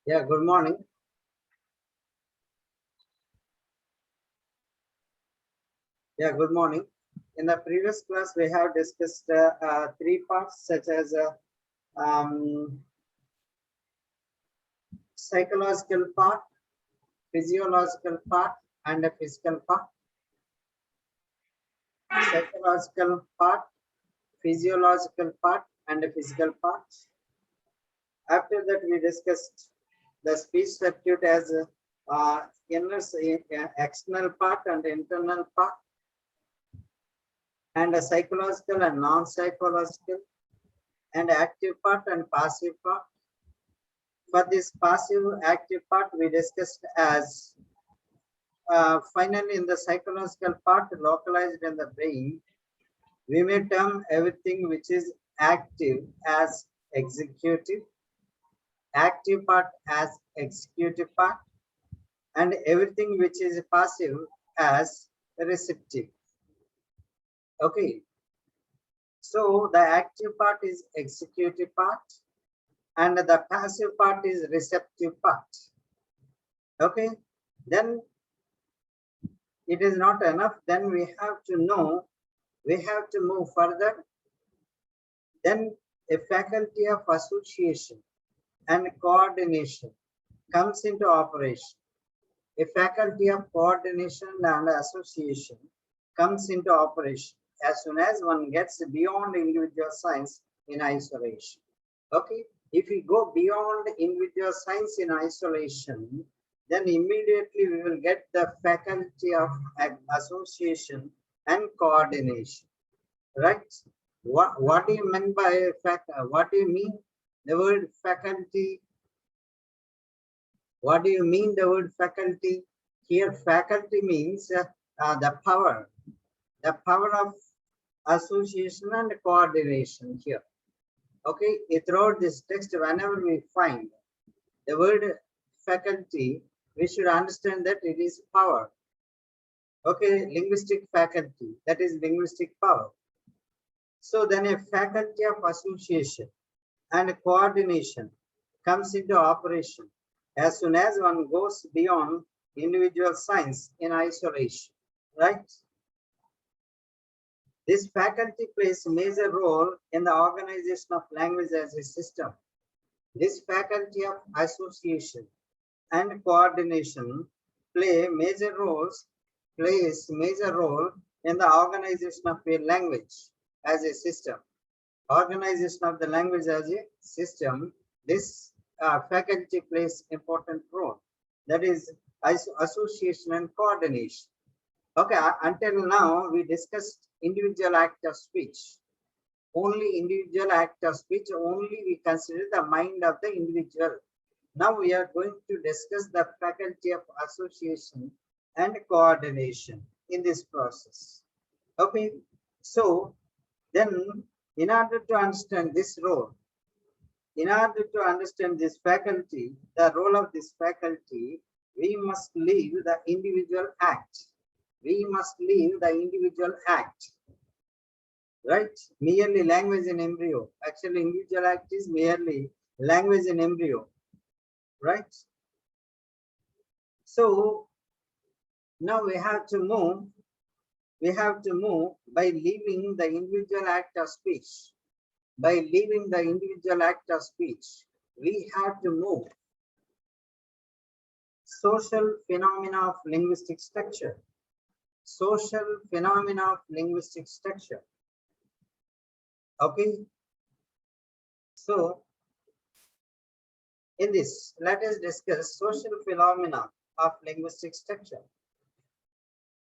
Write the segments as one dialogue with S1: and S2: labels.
S1: Yeah, good morning. Yeah, good morning. In the previous class, we have discussed three parts such as um, psychological part, physiological part, and a physical part. Psychological part, physiological part, and a physical part. After that, we discussed the speech circuit as external part and internal part, and a psychological and non-psychological, and active part and passive part. For this passive active part, we discussed as finally in the psychological part localized in the brain, we may term everything which is active as executive, active part as executive part, and everything which is passive as receptive. Okay, so the active part is executive part and the passive part is receptive part. Okay, then it is not enough. Then we have to know, we have to move further. Then a faculty of association and coordination comes into operation. A faculty of coordination and association comes into operation as soon as one gets beyond individual science in isolation. Okay, if we go beyond individual science in isolation, then immediately we will get the faculty of association and coordination, right? What do you mean by what do you mean the word faculty? What do you mean the word faculty? Here faculty means the power of association and coordination here. Okay, throughout this text, whenever we find the word faculty, we should understand that it is power. Okay, linguistic faculty, that is linguistic power. So then a faculty of association and coordination comes into operation as soon as one goes beyond individual science in isolation, right? This faculty plays a major role in the organization of language as a system. This faculty of association and coordination plays major role in the organization of a language as a system. Organization of the language as a system, this faculty plays important role. That is association and coordination. Okay, until now we discussed individual act of speech. Only individual act of speech, only we consider the mind of the individual. Now we are going to discuss the faculty of association and coordination in this process. Okay, so then in order to understand this role, in order to understand this faculty, the role of this faculty, we must leave the individual act. We must leave the individual act. Right? Merely language in embryo. Actually, individual act is merely language in embryo. Right? So now we have to move. We have to move by leaving the individual act of speech. By leaving the individual act of speech, we have to move social phenomena of linguistic structure. Social phenomena of linguistic structure. Okay. So in this, let us discuss social phenomena of linguistic structure.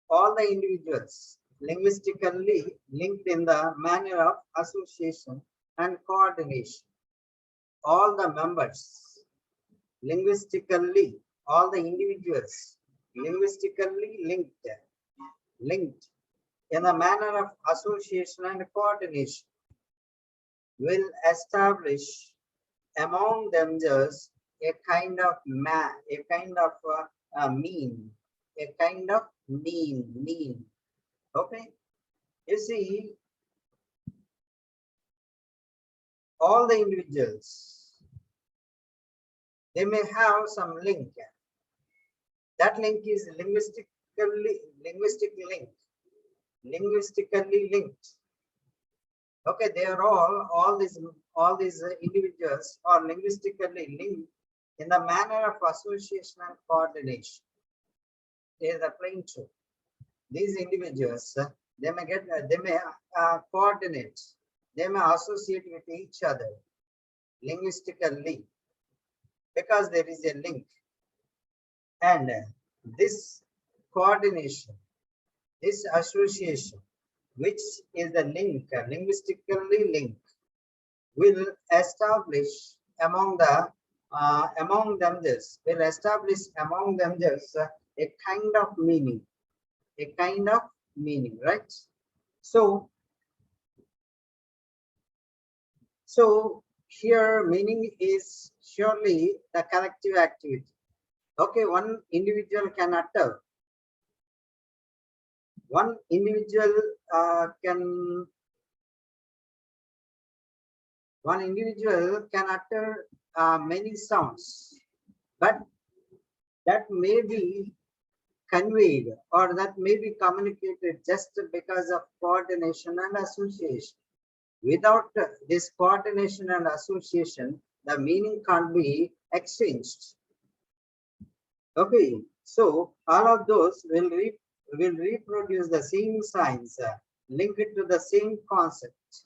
S1: All the individuals linguistically linked in the manner of association and coordination. All the members linguistically, all the individuals linguistically linked in the manner of association and coordination will establish among themselves a kind of mean. Okay, you see, all the individuals they may have some link. That link is linguistically linked. Okay, they are all these individuals are linguistically linked in the manner of association and coordination. Is the plain truth. These individuals, they may coordinate, they may associate with each other linguistically because there is a link, and this coordination, this association, which is the link, linguistically linked, will establish among themselves, a kind of meaning, right? So here meaning is surely the collective activity. Okay, one individual can utter, one individual can utter many sounds, but that may be conveyed or that may be communicated just because of coordination and association. Without this coordination and association, the meaning can't be exchanged. Okay, so all of those will reproduce the same signs, linked to the same concept.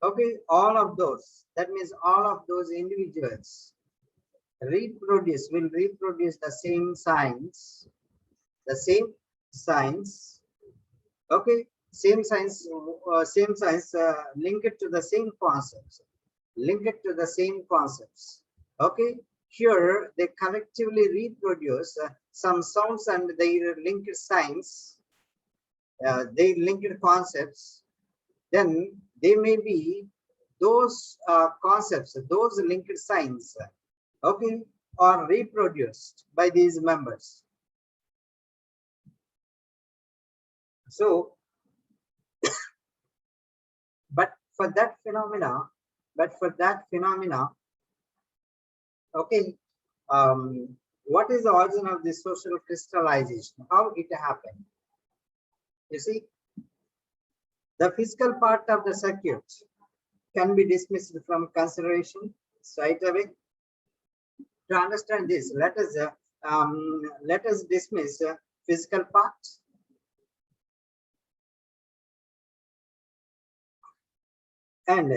S1: Okay, all of those, that means all of those individuals will reproduce the same signs, okay, same signs linked to the same concepts, okay. Here they collectively reproduce some sounds and their linked signs, they linked concepts. Then they may be those concepts, those linked signs, okay, are reproduced by these members. So, but for that phenomena, okay, what is the origin of this social crystallization? How it happened? You see, the physical part of the circuit can be dismissed from consideration straight away. To understand this, let us dismiss physical part. And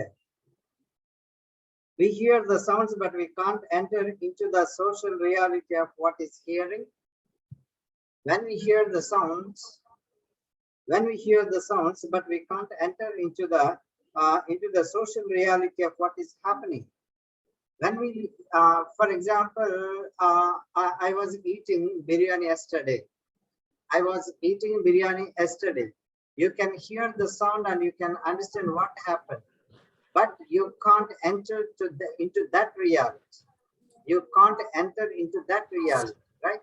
S1: we hear the sounds, but we can't enter into the social reality of what is hearing. When we hear the sounds, but we can't enter into the social reality of what is happening. When we, for example, I was eating biryani yesterday. You can hear the sound and you can understand what happened, but you can't enter into that reality. You can't enter into that reality, right?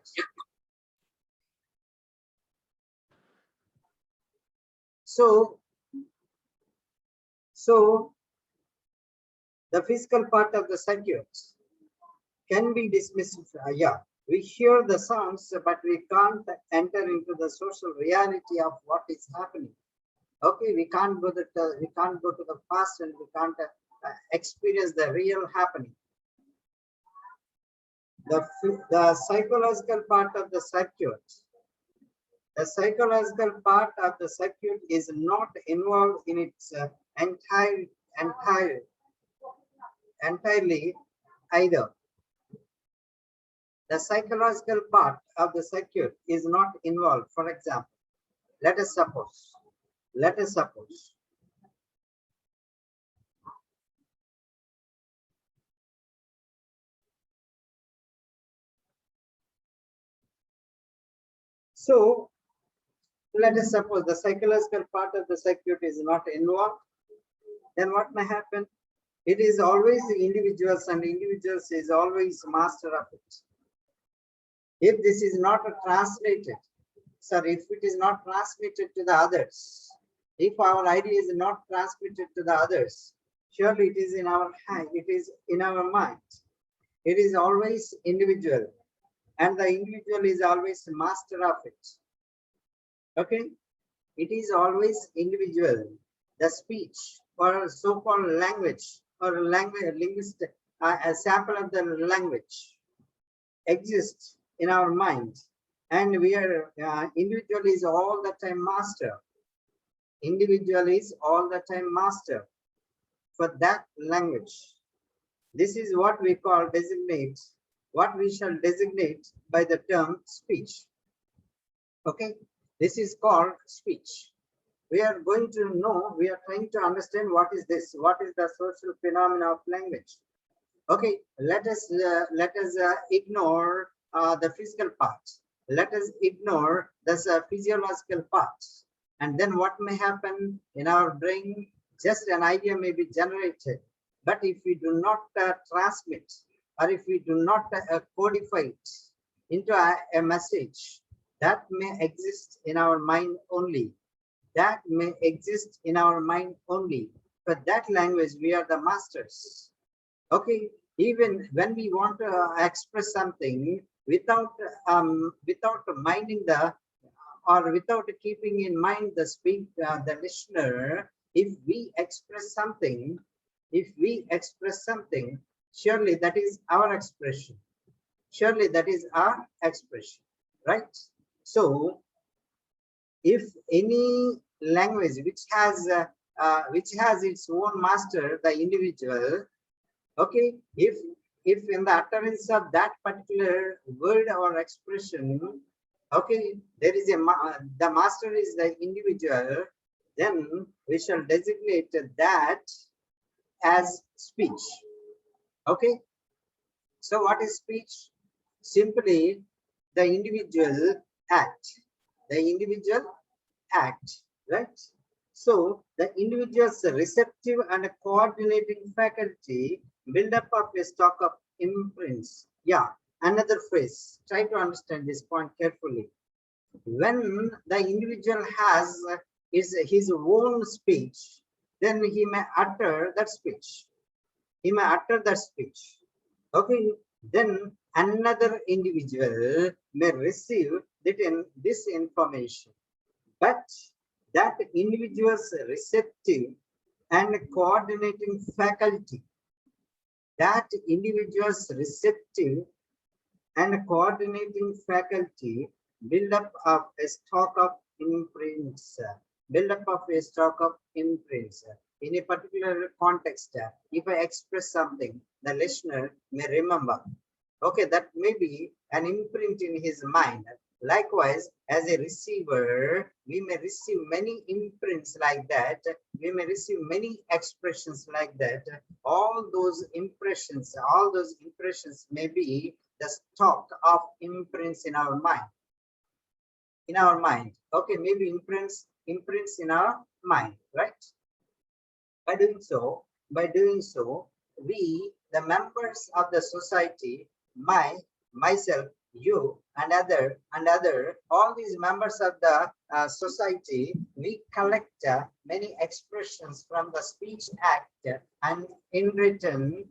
S1: So the physical part of the circuit can be dismissed. We hear the sounds, but we can't enter into the social reality of what is happening. Okay, we can't go to the past, and we can't experience the real happening. The psychological part of the circuit. The psychological part of the circuit is not involved in its entirely either. The psychological part of the circuit is not involved. For example, let us suppose. So let us suppose the psychological part of the circuit is not involved. Then what may happen? It is always the individuals, and individuals is always master of it. If this is not translated, if it is not transmitted to the others, if our idea is not transmitted to the others, surely it is in our mind. It is always individual, and the individual is always master of it. Okay, it is always individual. The speech or so-called language or language linguistic, a sample of the language exists in our mind, and we are individual is all the time master. Individual is all the time master for that language. This is what we call designate, what we shall designate by the term speech. Okay, this is called speech. We are going to know, we are trying to understand what is this, what is the social phenomena of language. Okay, let us ignore the physical parts. Let us ignore the physiological parts. And then what may happen in our brain? Just an idea may be generated. But if we do not transmit, or if we do not codify it into a message, that may exist in our mind only. That may exist in our mind only. For that language, we are the masters. Okay, even when we want to express something without minding the or without keeping in mind the the listener, if we express something, surely that is our expression. Surely that is our expression, right? So, if any language which has its own master, the individual. Okay, if in the utterance of that particular word or expression, okay, there is the master is the individual, then we shall designate that as speech. Okay, so what is speech? Simply the individual act. The individual act, right? So the individual's receptive and coordinating faculty build up of a stock of imprints. Yeah, another phrase. Try to understand this point carefully. When the individual has his own speech, then he may utter that speech. He may utter that speech. Okay, then another individual may receive this information. But that individual's receptive and coordinating faculty, that individual's receptive and coordinating faculty build up of a stock of imprints, in a particular context. If I express something, the listener may remember. Okay, that may be an imprint in his mind. Likewise, as a receiver, we may receive many imprints like that. We may receive many expressions like that. All those impressions may be the stock of imprints in our mind. Okay, maybe imprints in our mind, right? By doing so, we, the members of the society, myself, you, and other, all these members of the society, we collect many expressions from the speech act, and in return,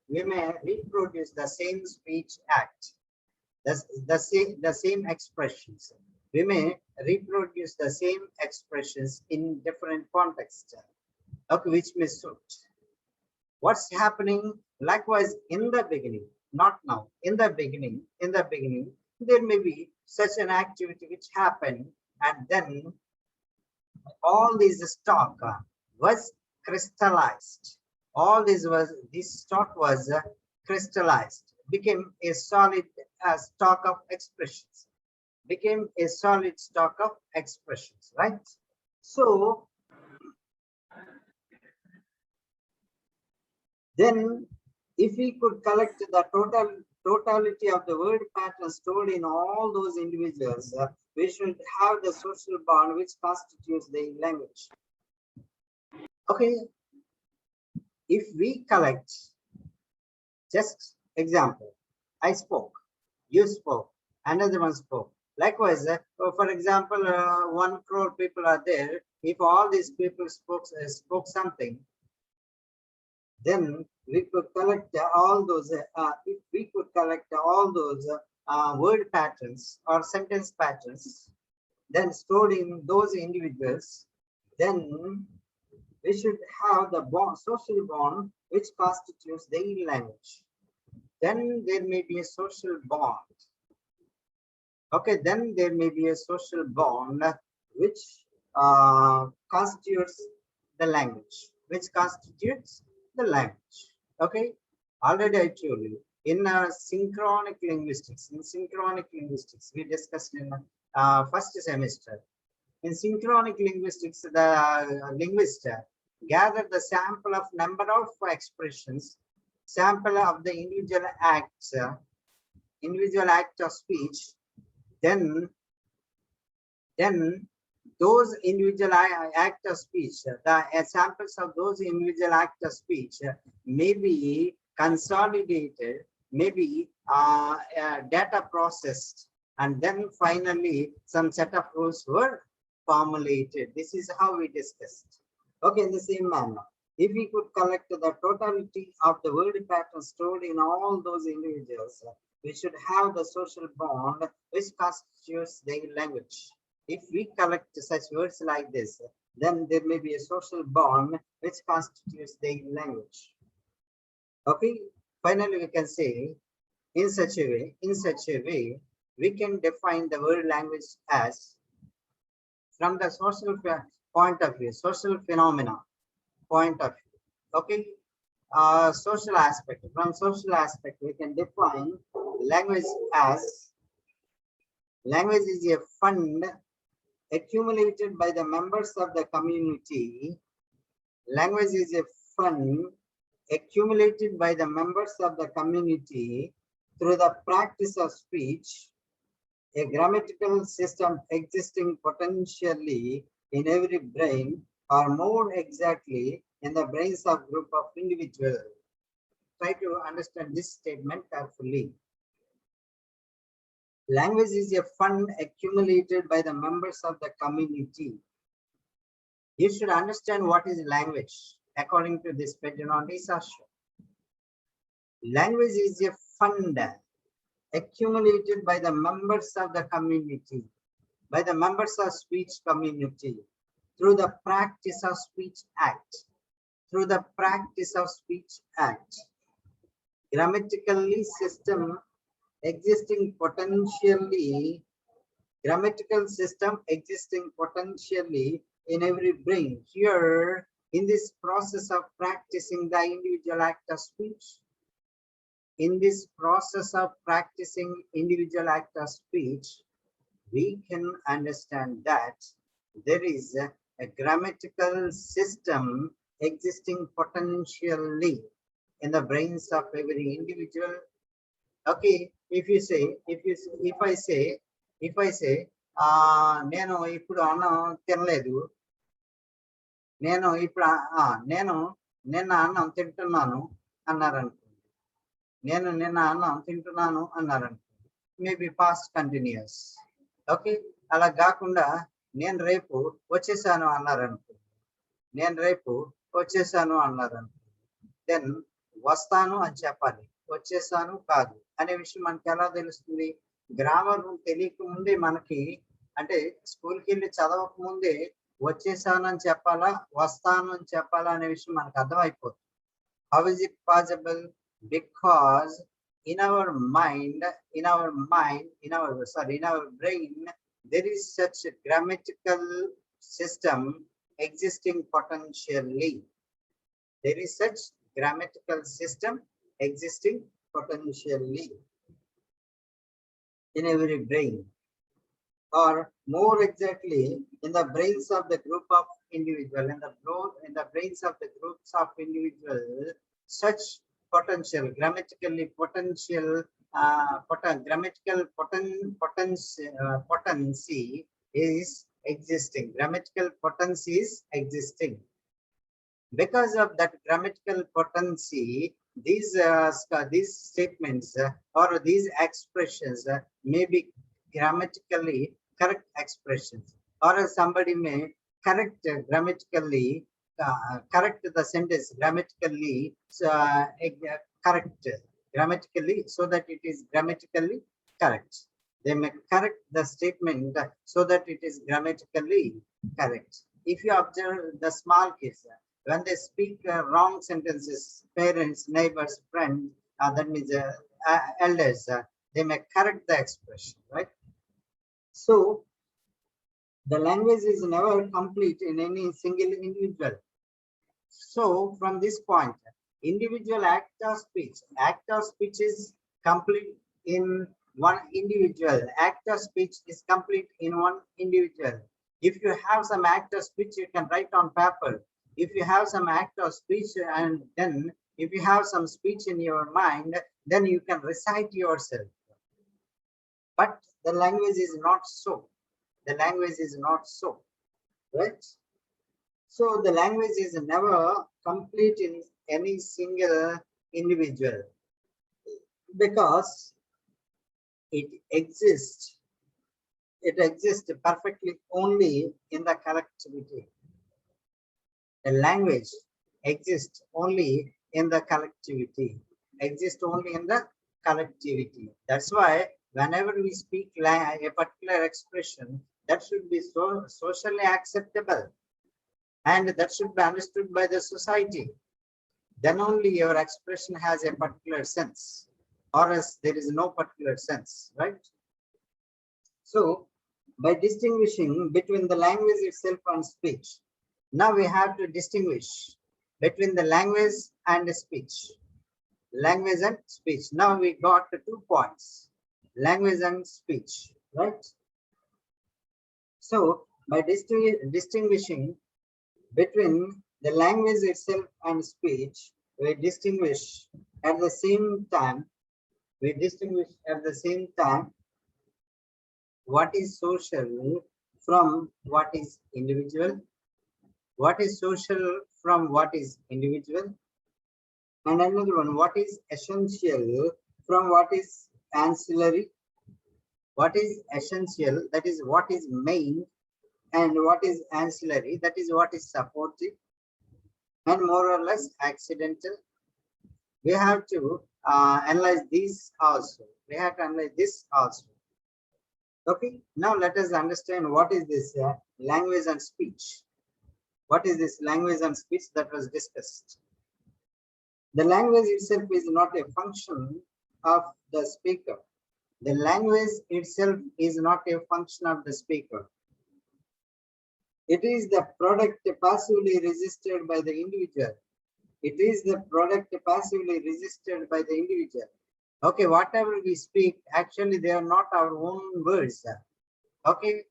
S1: we may reproduce the same speech act, the same expressions. We may reproduce the same expressions in different contexts. Okay, which may suit. What's happening? Likewise, in the beginning, not now, in the beginning, there may be such an activity which happened, and then all this stock was crystallized. This stock was crystallized, became a solid stock of expressions. Right? So then, if we could collect the totality of the word patterns stored in all those individuals, we should have the social bond which constitutes the language. Okay, if we collect, just example, I spoke, you spoke, another one spoke. Likewise, for example, 1 crore people are there. If all these people spoke something, then we could collect all those, if we could collect all those word patterns or sentence patterns, then stored in those individuals, then we should have the bond, social bond, which constitutes the language. Then there may be a social bond. Okay, then there may be a social bond which constitutes the language, which constitutes the language. Okay, already I told you in synchronic linguistics, we discussed in first semester. In synchronic linguistics, the linguist gather the sample of number of expressions, sample of the individual acts, individual act of speech, then those individual act of speech, the samples of those individual act of speech may be consolidated, may be data processed, and then finally some set of rules were formulated. This is how we discussed. Okay, in the same manner, if we could collect the totality of the word patterns stored in all those individuals, we should have the social bond which constitutes their language. If we collect such words like this, then there may be a social bond which constitutes their language. Okay, finally we can say in such a way, we can define the word language as, from the social point of view, social phenomena point of view. Okay, social aspect. From social aspect, we can define language as, language is a fund accumulated by the members of the community. Language is a fund accumulated by the members of the community through the practice of speech, a grammatical system existing potentially in every brain, or more exactly in the brains of group of individuals. Try to understand this statement carefully. Language is a fund accumulated by the members of the community. You should understand what is language according to this Pedinoti Sasha. Language is a fund accumulated by the members of the community, by the members of speech community, through the practice of speech act, through the practice of speech act. Grammatically system existing potentially, grammatical system existing potentially in every brain. Here, in this process of practicing the individual act of speech, in this process of practicing individual act of speech, we can understand that there is a grammatical system existing potentially in the brains of every individual. Okay, if I say నేను ఇప్పుడు అన్నం తినలేదు, నేను ఇప్పుడు నేను నిన్న అన్నం తింటున్నాను అన్నారనుకోండి, నేను నిన్న అన్నం తింటున్నాను అన్నారనుకోండి, మేబీ పాస్ట్ కంటిన్యూస్. ఓకే, అలా కాకుండా నేను రేపు వచ్చేసాను అన్నారనుకోండి, నేను రేపు వచ్చేసాను అన్నారనుకోండి, దెన్ వస్తాను అని చెప్పాలి, వచ్చేసాను కాదు అనే విషయం మనకి ఎలా తెలుస్తుంది? గ్రామర్ తెలియక ముందే మనకి, అంటే స్కూల్కి వెళ్ళి చదవక ముందే వచ్చేసాను అని చెప్పాలా, వస్తాను అని చెప్పాలా అనే విషయం మనకు అర్థమైపోతుంది. How is it possible? Because in our brain, there is such a grammatical system existing potentially. There is such grammatical system existing potentially in every brain, or more exactly in the brains of the group of individual, in the brains of the groups of individual, such potential, grammatically potential, potency is existing. Grammatical potency is existing. Because of that grammatical potency, these statements or these expressions may be grammatically correct expressions, or somebody may correct grammatically correct the sentence grammatically, correct grammatically, so that it is grammatically correct. They may correct the statement so that it is grammatically correct. If you observe the small kids, when they speak wrong sentences, parents, neighbors, friends, that means elders, they may correct the expression, right? So the language is never complete in any single individual. So from this point, individual act of speech is complete in one individual. Act of speech is complete in one individual. If you have some act of speech, you can write on paper. If you have some act of speech, and then if you have some speech in your mind, then you can recite yourself. But the language is not so. The language is not so, right? So the language is never complete in any single individual, because it exists. It exists perfectly only in the collectivity. The language exists only in the collectivity. Exists only in the collectivity. That's why whenever we speak a particular expression, that should be so socially acceptable, and that should be understood by the society. Then only your expression has a particular sense, or else there is no particular sense, right? So by distinguishing between the language itself and speech, now we have to distinguish between the language and the speech. Language and speech. Now we got the 2 points, language and speech, right? So by distinguishing between the language itself and speech, we distinguish at the same time, what is social from what is individual, what is social from what is individual, and another one, what is essential from what is ancillary. What is essential, that is what is main, and what is ancillary, that is what is supportive and more or less accidental. We have to analyze these also. We have to analyze this also. Okay, now let us understand what is this language and speech. What is this language and speech that was discussed? The language itself is not a function of the speaker. The language itself is not a function of the speaker. It is the product passively registered by the individual. It is the product passively registered by the individual. Okay, whatever we speak, actually they are not our own words. Okay,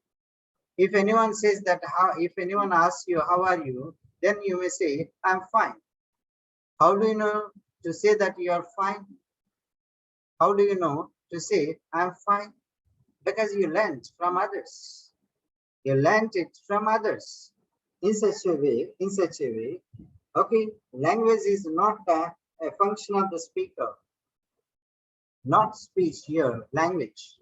S1: if anyone says that, if anyone asks you, how are you? Then you may say, I'm fine. How do you know to say that you are fine? How do you know to say, I'm fine? Because you learned from others. You learned it from others in such a way. Okay, language is not a function of the speaker, not speech here, language.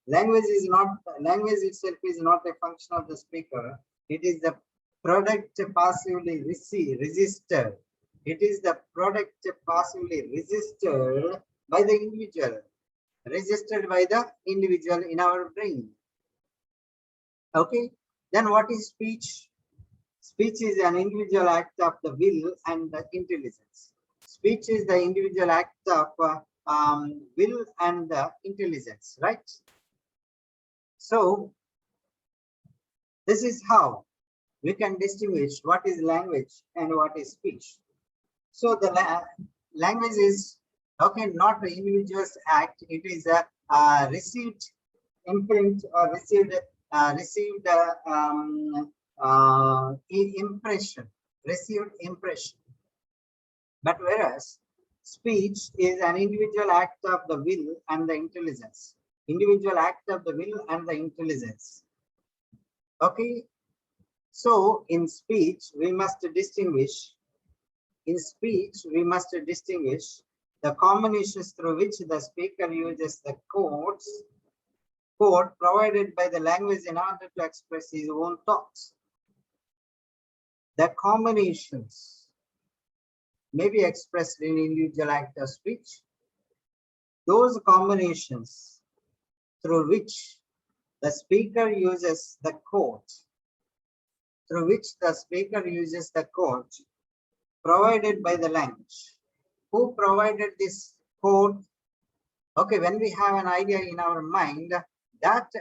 S1: Language itself is not a function of the speaker. It is the product passively registered. It is the product passively registered by the individual, in our brain. Okay, then what is speech? Speech is an individual act of the will and the intelligence. Speech is the individual act of will and the intelligence, right? So this is how we can distinguish what is language and what is speech. So the language is, okay, not the individual's act. It is a received imprint or received impression. But whereas speech is an individual act of the will and the intelligence. Individual act of the will and the intelligence. Okay. So in speech, we must distinguish. The combinations through which the speaker uses the code provided by the language in order to express his own thoughts. The combinations may be expressed in individual act of speech. Those combinations through which the speaker uses the code, provided by the language. Who provided this code? Okay, when we have an idea in our mind, that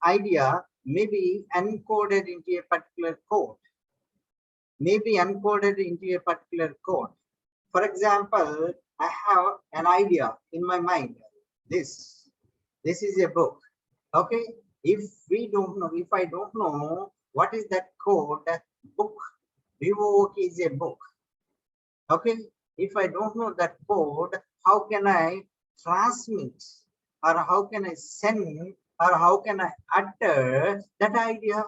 S1: idea may be encoded into a particular code. For example, I have an idea in my mind. This is a book. Okay, if I don't know what is that code, that book, book is a book. Okay, if I don't know that code, how can I transmit, or how can I send, or how can I utter that idea?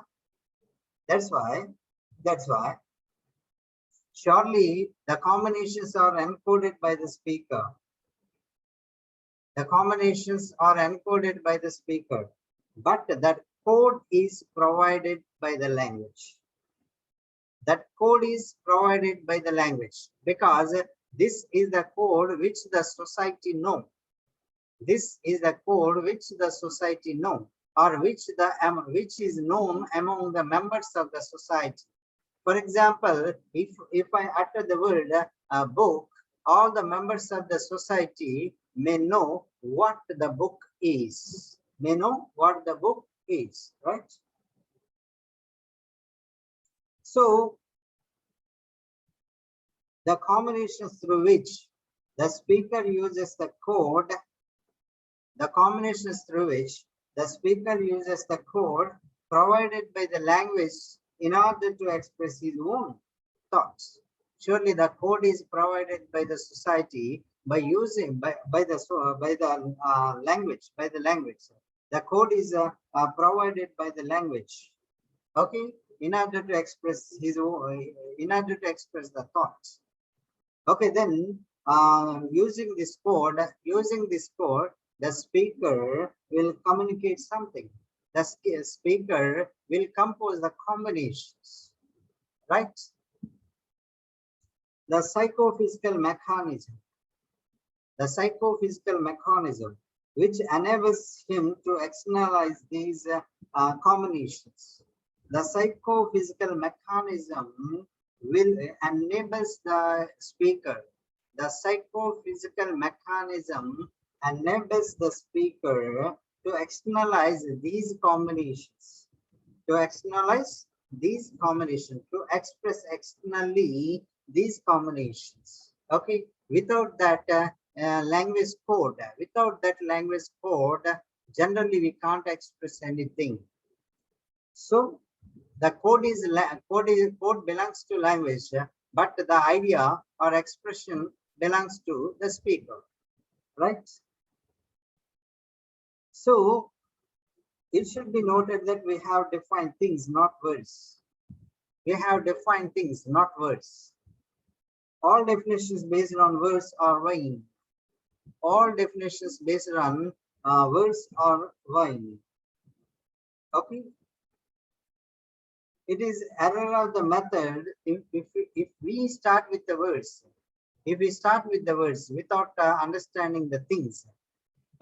S1: That's why surely the combinations are encoded by the speaker. But that code is provided by the language. Because this is the code which the society know. Or which is known among the members of the society. For example, if I utter the word book, all the members of the society may know what the book is. Right? So the combinations through which the speaker uses the code, provided by the language in order to express his own thoughts. Surely the code is provided by the society by using by the language. The code is provided by the language. Okay, in order to express his own, the thoughts. Okay, then using this code, the speaker will communicate something. The speaker will compose the combinations, right? The psychophysical mechanism, which enables him to externalize these combinations. The psychophysical mechanism will enables the speaker. The psychophysical mechanism enables the speaker to externalize these combinations. To express externally these combinations. Okay, without that language code, generally we can't express anything. So the code belongs to language, but the idea or expression belongs to the speaker, right? So it should be noted that we have defined things, not words. All definitions based on words are vain. Okay. It is error of the method if we start with the words. Without understanding the things.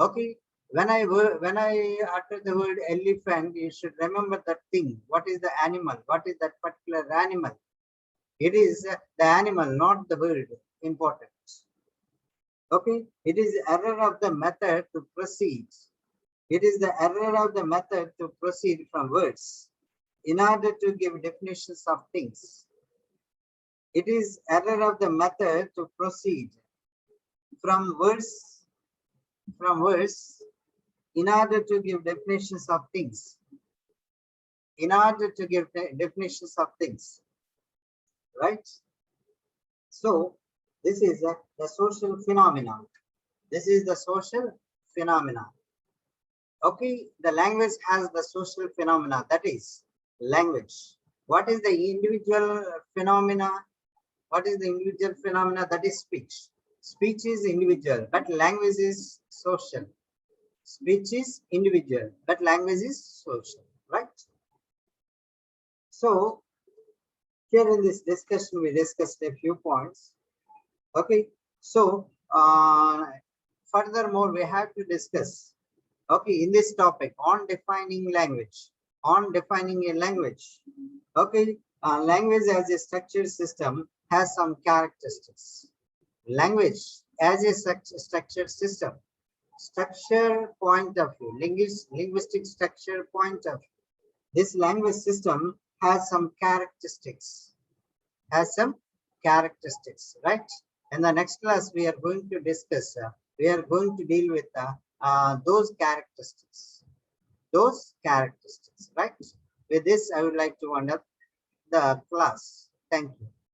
S1: Okay. When I utter the word elephant, you should remember that thing. What is the animal? What is that particular animal? It is the animal, not the word. Important. Okay. It is error of the method to proceed. From words in order to give definitions of things. It is error of the method to proceed from words in order to give definitions of things. Right? So this is the social phenomenon. Okay, the language has the social phenomena, that is language. What is the individual phenomena? That is speech. Speech is individual, but language is social. Speech is individual, but language is social, right? So Here in this discussion, we discussed a few points. Okay, so furthermore, we have to discuss. Okay, in this topic on defining language, on defining a language. Okay, language as a structured system has some characteristics. Language as a structured system, structure point of view, linguistic structure point of view. This language system has some characteristics, right? In the next class, we are going to discuss, we are going to deal with those characteristics, right? With this, I would like to end up the class. Thank you.